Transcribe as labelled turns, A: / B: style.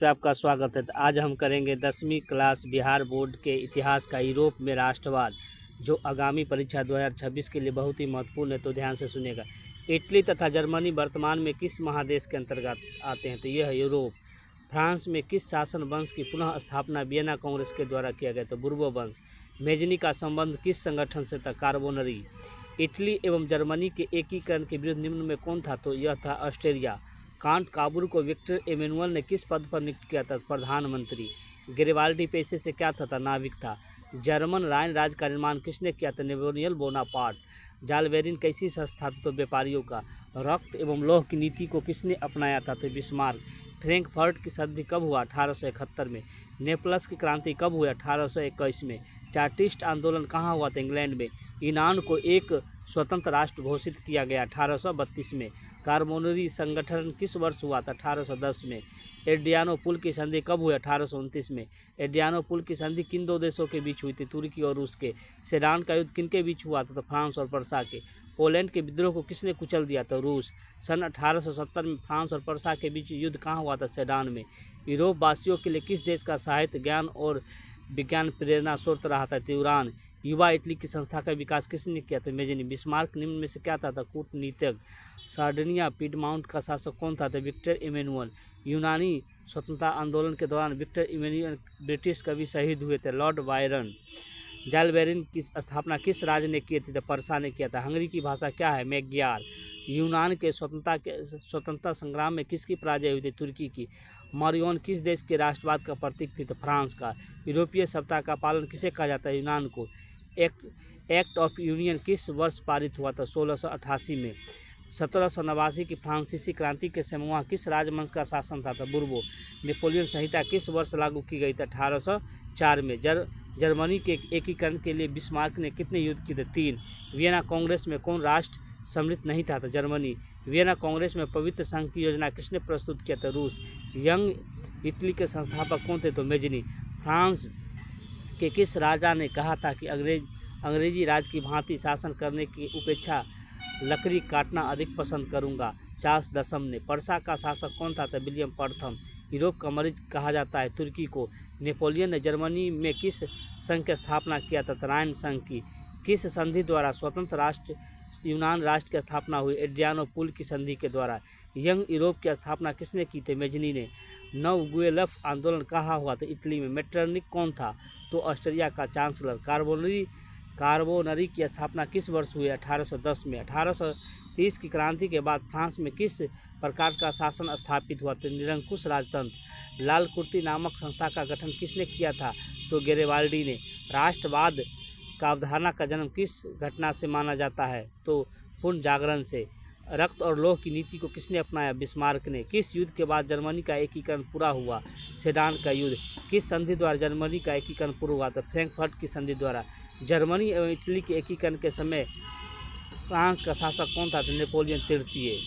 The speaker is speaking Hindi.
A: पे आपका स्वागत है। तो आज हम करेंगे 10वीं क्लास बिहार बोर्ड के इतिहास का यूरोप में राष्ट्रवाद, जो आगामी परीक्षा 2026 के लिए बहुत ही महत्वपूर्ण है। तो ध्यान से सुनिएगा। इटली तथा जर्मनी वर्तमान में किस महादेश के अंतर्गत आते हैं? तो यह यूरोप। फ्रांस में किस शासन वंश की पुनः स्थापना वियना कांग्रेस के द्वारा किया गया? तो बुर्बो वंश। मेजनी का संबंध किस संगठन से था? कार्बोनरी। इटली एवं जर्मनी के एकीकरण के विरुद्ध निम्न में कौन था? तो यह था ऑस्ट्रिया। कांट काबुल को विक्टर एमेनुअल ने किस पद पर नियुक्त किया था? प्रधानमंत्री। गेरिबाल्डी पेशे से क्या था? नाविक था। जर्मन राइन राज्य का निर्माण किसने किया था? Napoleon Bonaparte. जालबेरिन कैसी संस्था थी? तो व्यापारियों का। रक्त एवं लौह की नीति को किसने अपनाया था? तो बिस्मार्क। फ्रैंकफर्ट की संधि कब हुआ? 1871 में। नेपल्स की क्रांति कब हुई? 1821 में। चार्टिस्ट आंदोलन कहाँ हुआ था? इंग्लैंड में। ईरान को एक स्वतंत्र राष्ट्र घोषित किया गया 1832 में। कार्बोनरी संगठन किस वर्ष हुआ था? 1810 में। एड्रियानोपुल की संधि कब हुई? 1829 में। एड्रियानोपुल की संधि किन दो देशों के बीच हुई थी? तुर्की और रूस के। सेडान का युद्ध किनके बीच हुआ था? तो फ्रांस और पर्सा के। पोलैंड के विद्रोह को किसने कुचल दिया? तो रूस। सन 1870 में फ्रांस और पर्सा के बीच युद्ध कहाँ हुआ था? सेडान में। यूरोप वासियों के लिए किस देश का साहित्य, ज्ञान और विज्ञान प्रेरणा स्रोत रहा था? यूरान। युवा इटली की संस्था का विकास किसने किया था? मेजनी। बिस्मार्क निम्न में से क्या था? कूटनीतिज्ञ। सार्डिनिया पीडमाउंट का शासक कौन था? Victor Emmanuel. यूनानी स्वतंत्रता आंदोलन के दौरान विक्टर इमैनुअल ब्रिटिश कवि शहीद हुए थे? Lord Byron. जालबेरिन की स्थापना किस राज्य ने की थी? तो पर्सा ने किया था। हंगरी की भाषा क्या है? मैग्यार। यूनान के स्वतंत्रता संग्राम में किसकी पराजय हुई थी? तुर्की की। मारियोन किस देश के राष्ट्रवाद का प्रतीक थी? तो फ्रांस का। यूरोपीय सप्ताह का पालन किसे कहा जाता है? यूनान को। एक्ट ऑफ यूनियन किस वर्ष पारित हुआ था? 1688 में। 1789 की फ्रांसीसी क्रांति के समय वहाँ किस राजवंश का शासन था? बुर्बो। नेपोलियन संहिता किस वर्ष लागू की गई थी? 1804 में। जर्मनी के एकीकरण के लिए बिस्मार्क ने कितने युद्ध किए थे? 3। वियना कांग्रेस में कौन राष्ट्र सम्मिलित नहीं था? जर्मनी। वियना कांग्रेस में पवित्र संघ की योजना किसने प्रस्तुत किया था? रूस। यंग इटली के संस्थापक कौन थे? तो मेजनी। फ्रांस के किस राजा ने कहा था कि अंग्रेजी राज की भांति शासन करने की उपेक्षा लकड़ी काटना अधिक पसंद करूंगा? चार्ल्स दशम ने। पर्सा का शासक कौन था? विलियम प्रथम। यूरोप का मरीज कहा जाता है तुर्की को। नेपोलियन ने जर्मनी में किस संघ की स्थापना किया था? राइन संघ की। किस संधि द्वारा स्वतंत्र राष्ट्र यूनान राष्ट्र की स्थापना हुई? एड्रियानोपुल की संधि के द्वारा। यंग यूरोप की स्थापना किसने की थी? मेजनी ने। नवगुएलफ आंदोलन कहाँ हुआ था? इटली में। मेटरनिक कौन था? तो ऑस्ट्रिया का चांसलर। कार्बोनरी की स्थापना किस वर्ष हुई? 1810 में। 1830 की क्रांति के बाद फ्रांस में किस प्रकार का शासन स्थापित हुआ? तो निरंकुश राजतंत्र। लाल कुर्ती नामक संस्था का गठन किसने किया था? तो गेरिबाल्डी ने। राष्ट्रवाद का अवधारणा का जन्म किस घटना से माना जाता है? तो पूर्ण जागरण से। रक्त और लौह की नीति को किसने अपनाया? बिस्मार्क ने। किस युद्ध के बाद जर्मनी का एकीकरण पूरा हुआ? सेडान का युद्ध। किस संधि द्वारा जर्मनी का एकीकरण पूरा हुआ? तो फ्रैंकफर्ट की संधि द्वारा। जर्मनी एवं इटली के एकीकरण के समय फ्रांस का शासक कौन था? तो नेपोलियन तृतीय।